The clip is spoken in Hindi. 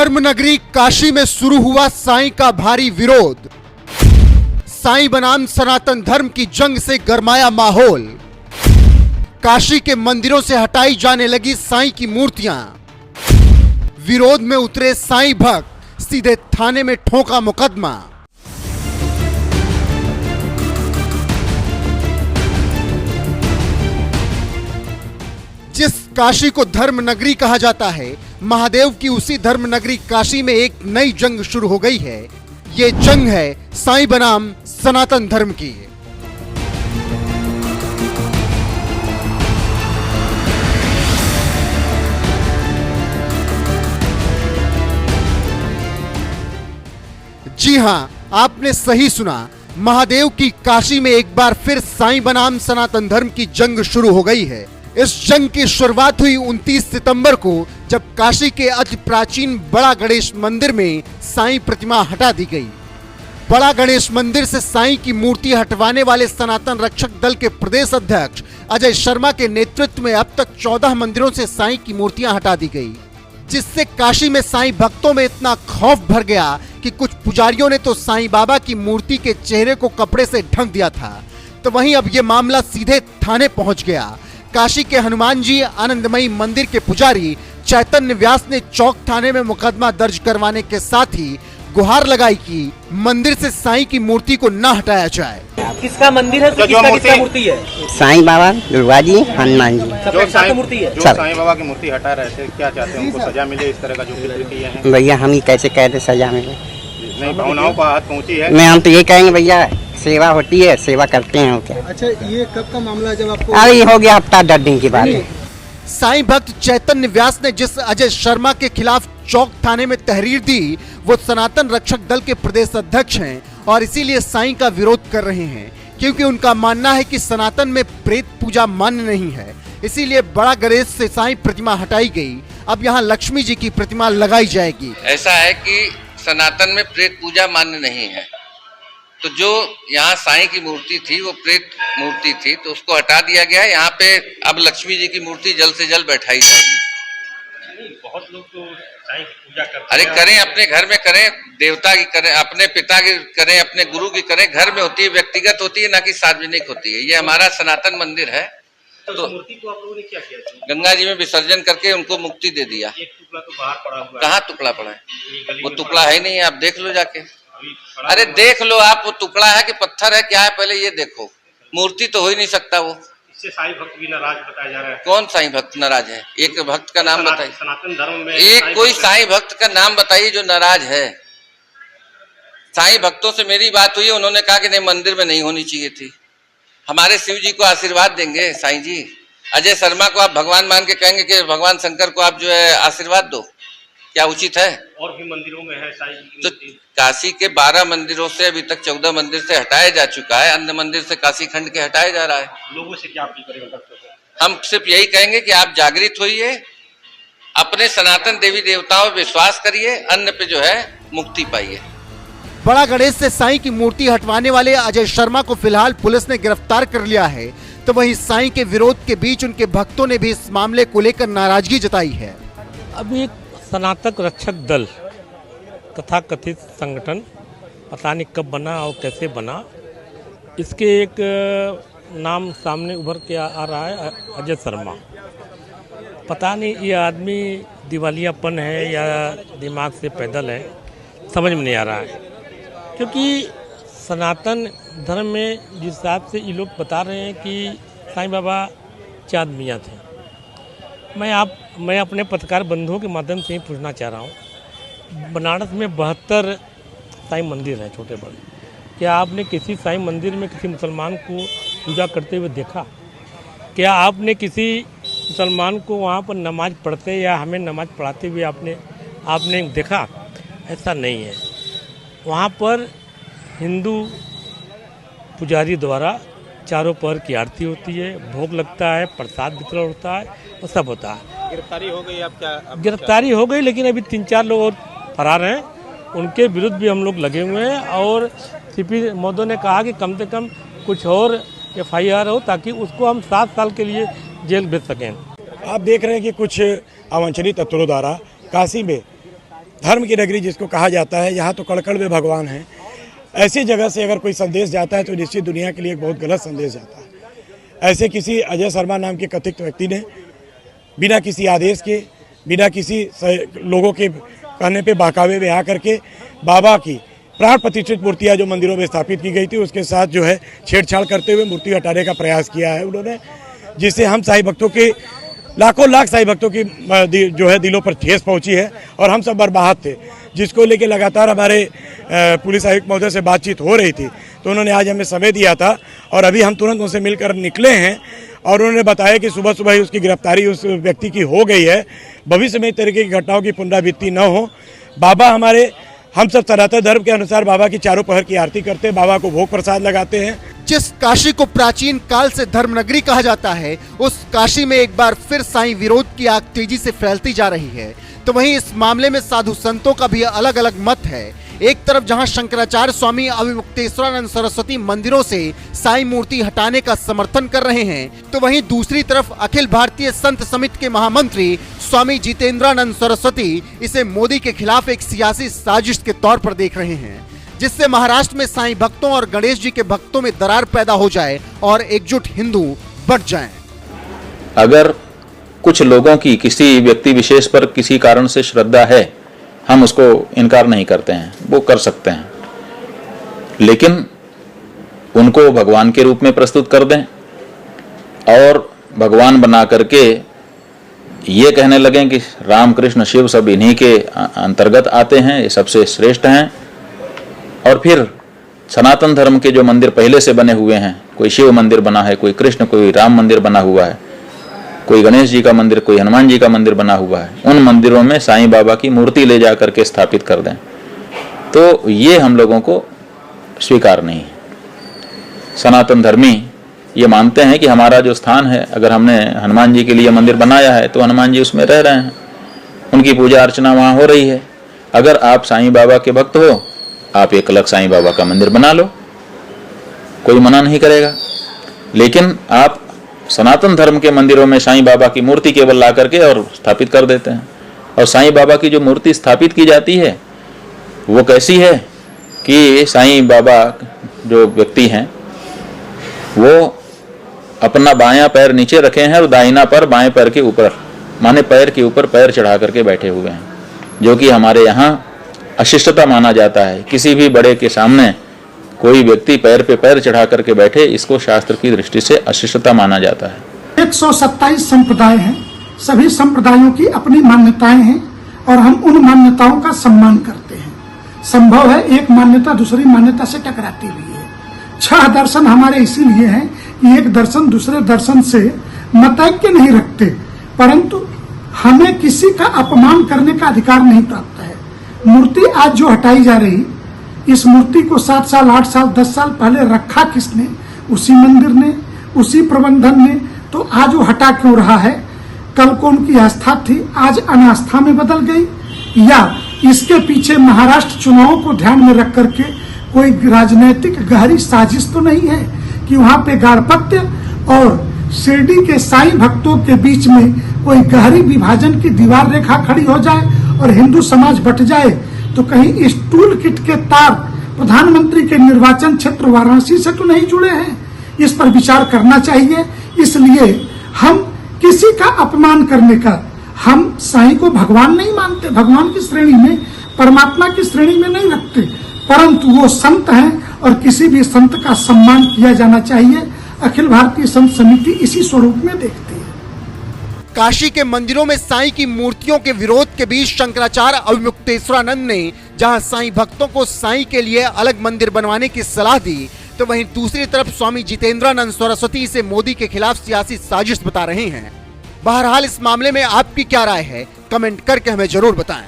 धर्मनगरी काशी में शुरू हुआ साईं का भारी विरोध। साईं बनाम सनातन धर्म की जंग से गरमाया माहौल। काशी के मंदिरों से हटाई जाने लगी साईं की मूर्तियां। विरोध में उतरे साईं भक्त, सीधे थाने में ठोका मुकदमा। जिस काशी को धर्म नगरी कहा जाता है, महादेव की उसी धर्म नगरी काशी में एक नई जंग शुरू हो गई है। ये जंग है साईं बनाम सनातन धर्म की। जी हां, आपने सही सुना। महादेव की काशी में एक बार फिर साईं बनाम सनातन धर्म की जंग शुरू हो गई है। इस जंग की शुरुआत हुई 29 सितंबर को, जब काशी के अति प्राचीन बड़ा गणेश मंदिर में साईं प्रतिमा हटा दी गई। बड़ा गणेश मंदिर से साईं की मूर्ति हटवाने वाले सनातन रक्षक दल के प्रदेश अध्यक्ष अजय शर्मा के नेतृत्व में अब तक 14 मंदिरों से साईं की मूर्तियां हटा दी गई, जिससे काशी में साईं भक्तों में इतना खौफ भर गया कि कुछ पुजारियों ने तो साईं बाबा की मूर्ति के चेहरे को कपड़े से ढक दिया था। तो वहीं अब यह मामला सीधे थाने पहुंच गया। काशी के हनुमान जी आनंदमयी मंदिर के पुजारी चैतन्य व्यास ने चौक थाने में मुकदमा दर्ज करवाने के साथ ही गुहार लगाई कि मंदिर से साईं की मूर्ति को न हटाया जाए। किसका मंदिर है? किसका मूर्ति है? साईं बाबा, दुर्गा जी, हनुमान जी। जो साईं मूर्ति है, जो साईं बाबा की मूर्ति हटा रहे थे, क्या चाहते हैं उनको सजा मिले? इस तरह का जो जिक्र किए हैं भैया, हम ही कैसे कहते सजा मिले? नहीं, भावनाओं पर हाथ पहुंची है। मैं हम तो ये कहेंगे भैया, सेवा होती है, सेवा करते हैं। क्या अच्छा, ये कब का मामला है जब आपको? अरे हो गया हफ्ता 10 दिन की बात है। साईं भक्त चैतन्य व्यास ने जिस अजय शर्मा के खिलाफ चौक थाने में तहरीर दी, वो सनातन रक्षक दल के प्रदेश अध्यक्ष हैं और इसीलिए साईं का विरोध कर रहे हैं, क्योंकि उनका मानना है कि सनातन में प्रेत पूजा मान्य नहीं है। इसीलिए बड़ा गणेश से साईं प्रतिमा हटाई गई। अब यहाँ लक्ष्मी जी की प्रतिमा लगाई जाएगी। ऐसा है कि सनातन में प्रेत पूजा मान्य नहीं है, तो जो यहाँ साईं की मूर्ति थी वो प्रेत मूर्ति थी, तो उसको हटा दिया गया है। यहाँ पे अब लक्ष्मी जी की मूर्ति जल्द से जल्द बैठाई जाएगी। बहुत लोग तो साईं की पूजा करते हैं। अरे करें, अपने घर में करें, देवता की करें, अपने पिता की करें, अपने गुरु की करें। घर में होती है, व्यक्तिगत होती है, ना कि सार्वजनिक होती है। ये हमारा सनातन मंदिर है। तो मूर्ति को आप लोगों ने क्या किया? गंगा जी में विसर्जन करके उनको मुक्ति दे दिया। एक टुकड़ा तो बाहर पड़ा हुआ है। कहाँ टुकड़ा पड़ा है? वो टुकड़ा है नहीं, आप देख लो जाके। अरे देख लो आप, वो टुकड़ा है कि पत्थर है, क्या है, पहले ये देखो। मूर्ति तो हो ही नहीं सकता वो। इससे साईं भक्त भी नाराज बताया जा रहा है। कौन साईं भक्त नाराज है? एक भक्त का नाम बताइए। सनातन धर्म में एक कोई साईं भक्त का नाम बताइए जो नाराज है। साईं भक्तों से मेरी बात हुई, उन्होंने कहा कि नहीं, मंदिर में नहीं होनी चाहिए थी। हमारे शिव जी को आशीर्वाद देंगे साईं जी। अजय शर्मा को आप भगवान मान के कहेंगे कि भगवान शंकर को आप जो है आशीर्वाद दो, क्या उचित है? और भी मंदिरों में है साईं की तो काशी के 12 मंदिरों से अभी तक 14 मंदिर से हटाया जा चुका है। अन्य मंदिर से काशी खंड के हटाया जा रहा है। लोगों से क्या अपील करेंगे भक्तों से? हम सिर्फ यही कहेंगे कि आप जागृत होइए, अपने सनातन देवी देवताओं पर विश्वास करिए, अन्य पे जो है मुक्ति पाइए। बड़ा गणेश से साईं की मूर्ति हटवाने वाले अजय शर्मा को फिलहाल पुलिस ने गिरफ्तार कर लिया है। तो वहीं साईं के विरोध के बीच उनके भक्तों ने भी इस मामले को लेकर नाराजगी जताई है। अभी एक सनातन रक्षक दल तथा कथित संगठन पता नहीं कब बना और कैसे बना, इसके एक नाम सामने उभर के आ रहा है, अजय शर्मा। पता नहीं ये आदमी दिवालियापन है या दिमाग से पैदल है, समझ में नहीं आ रहा है। क्योंकि सनातन धर्म में जिस हिसाब से ये लोग बता रहे हैं कि साईं बाबा चाँद मियाँ थे, मैं अपने पत्रकार बंधुओं के माध्यम से ही पूछना चाह रहा हूँ, बनारस में 72 साईं मंदिर हैं छोटे बड़े। क्या आपने किसी साईं मंदिर में किसी मुसलमान को पूजा करते हुए देखा? क्या आपने किसी मुसलमान को वहाँ पर नमाज पढ़ते या हमें नमाज पढ़ाते हुए आपने देखा? ऐसा नहीं है। वहाँ पर हिंदू पुजारी द्वारा चारों पहर की आरती होती है, भोग लगता है, प्रसाद वितरण होता है, वो सब होता है। गिरफ्तारी हो गई? अब क्या? गिरफ्तारी हो गई, लेकिन अभी 3-4 लोग और फरार हैं। उनके विरुद्ध भी हम लोग लगे हुए हैं और सीपी महोदय ने कहा कि कम से कम कुछ और FIR हो, ताकि उसको हम 7 साल के लिए जेल भेज सकें। आप देख रहे हैं कि कुछ अवांछनीय तत्वों द्वारा काशी में धर्म की नगरी जिसको कहा जाता है, यहाँ तो कड़-कड़ में भगवान है। ऐसी जगह से अगर कोई संदेश जाता है तो निश्चित दुनिया के लिए एक बहुत गलत संदेश जाता है। ऐसे किसी अजय शर्मा नाम के कथित व्यक्ति ने बिना किसी आदेश के, बिना किसी लोगों के कहने पे बहकावे में आकर के बाबा की प्राण प्रतिष्ठित मूर्तियाँ जो मंदिरों में स्थापित की गई थी उसके साथ जो है छेड़छाड़ करते हुए मूर्ति हटाने का प्रयास किया है उन्होंने, जिससे हम साईं भक्तों के लाखों लाख साईं भक्तों की जो है दिलों पर ठेस पहुंची है और हम सब बर्बाद थे, जिसको लेके लगातार हमारे पुलिस आयुक्त महोदय से बातचीत हो रही थी। तो उन्होंने आज हमें समय दिया था और अभी हम तुरंत उनसे मिलकर निकले हैं और उन्होंने बताया कि सुबह सुबह ही उसकी गिरफ्तारी उस व्यक्ति की हो गई है। भविष्य में इस तरीके की घटनाओं की पुनरावृत्ति न हो। बाबा हमारे, हम सब सनातन धर्म के अनुसार बाबा की चारों पहर की आरती करते हैं, बाबा को भोग प्रसाद लगाते हैं। जिस काशी को प्राचीन काल से धर्म नगरी कहा जाता है, उस काशी में एक बार फिर साईं विरोध की आग तेजी से फैलती जा रही है। तो वहीं इस मामले में साधु संतों का भी अलग अलग मत है। एक तरफ जहां शंकराचार्य स्वामी अविमुक्तेश्वरानंद सरस्वती मंदिरों से साईं मूर्ति हटाने का समर्थन कर रहे हैं, तो वहीं दूसरी तरफ अखिल भारतीय संत समिति के महामंत्री स्वामी जितेंद्रानंद सरस्वती इसे मोदी के खिलाफ एक सियासी साजिश के तौर पर देख रहे हैं, जिससे महाराष्ट्र में साईं भक्तों और गणेश जी के भक्तों में दरार पैदा हो जाए और एकजुट हिंदू बट जाएं। अगर कुछ लोगों की किसी व्यक्ति विशेष पर किसी कारण से श्रद्धा है, हम उसको इनकार नहीं करते हैं, वो कर सकते हैं, लेकिन उनको भगवान के रूप में प्रस्तुत कर दें और भगवान बना करके ये कहने लगें कि राम कृष्ण शिव सब इन्हीं के अंतर्गत आते हैं, ये सबसे श्रेष्ठ हैं। और फिर सनातन धर्म के जो मंदिर पहले से बने हुए हैं, कोई शिव मंदिर बना है, कोई कृष्ण, कोई राम मंदिर बना हुआ है, कोई गणेश जी का मंदिर, कोई हनुमान जी का मंदिर बना हुआ है, उन मंदिरों में साईं बाबा की मूर्ति ले जा करके स्थापित कर दें, तो ये हम लोगों को स्वीकार नहीं है। सनातन धर्मी ये मानते हैं कि हमारा जो स्थान है, अगर हमने हनुमान जी के लिए मंदिर बनाया है तो हनुमान जी उसमें रह रहे हैं, उनकी पूजा अर्चना वहाँ हो रही है। अगर आप साईं बाबा के भक्त हो, आप एक अलग साईं बाबा का मंदिर बना लो, कोई मना नहीं करेगा। लेकिन आप सनातन धर्म के मंदिरों में साईं बाबा की मूर्ति केवल ला करके और स्थापित कर देते हैं। और साईं बाबा की जो मूर्ति स्थापित की जाती है वो कैसी है कि साईं बाबा जो व्यक्ति हैं वो अपना बायां पैर नीचे रखे हैं और दाहिना पैर बाएं पैर के ऊपर, माने पैर के ऊपर पैर चढ़ा करके बैठे हुए हैं, जो कि हमारे यहाँ अशिष्टता माना जाता है। किसी भी बड़े के सामने कोई व्यक्ति पैर पे पैर चढ़ा करके बैठे, इसको शास्त्र की दृष्टि से अशिष्टता माना जाता है। 127 संप्रदाय हैं, सभी संप्रदायों की अपनी मान्यताएं हैं और हम उन मान्यताओं का सम्मान करते हैं। संभव है एक मान्यता दूसरी मान्यता से टकराती हुई है। 6 दर्शन हमारे इसीलिए हैं कि एक दर्शन दूसरे दर्शन से मतैक्य नहीं रखते, परंतु हमें किसी का अपमान करने का अधिकार नहीं प्राप्त है। मूर्ति आज जो हटाई जा रही, इस मूर्ति को 7 साल 8 साल 10 साल पहले रखा किसने? उसी मंदिर ने, उसी प्रबंधन ने। तो आज वो हटा क्यों रहा है? कल को उनकी आस्था थी, आज अनास्था में बदल गई, या इसके पीछे महाराष्ट्र चुनावों को ध्यान में रख करके कोई राजनीतिक गहरी साजिश तो नहीं है कि वहां पे गाड़पत्य और शिरडी के साईं भक्तों के बीच में कोई गहरी विभाजन की दीवार रेखा खड़ी हो जाए और हिंदू समाज बट जाए? तो कहीं इस टूल किट के तार प्रधानमंत्री के निर्वाचन क्षेत्र वाराणसी से तो नहीं जुड़े हैं? इस पर विचार करना चाहिए। इसलिए हम किसी का अपमान करने का, हम साईं को भगवान नहीं मानते, भगवान की श्रेणी में, परमात्मा की श्रेणी में नहीं रखते, परंतु वो संत हैं और किसी भी संत का सम्मान किया जाना चाहिए। अखिल भारतीय संत समिति इसी स्वरूप में देखती है। काशी के मंदिरों में साईं की मूर्तियों के विरोध के बीच शंकराचार्य अविमुक्तेश्वरानंद ने जहां साईं भक्तों को साईं के लिए अलग मंदिर बनवाने की सलाह दी, तो वहीं दूसरी तरफ स्वामी जितेंद्रानंद सरस्वती इसे मोदी के खिलाफ सियासी साजिश बता रहे हैं। बहरहाल इस मामले में आपकी क्या राय है, कमेंट करके हमें जरूर बताएं।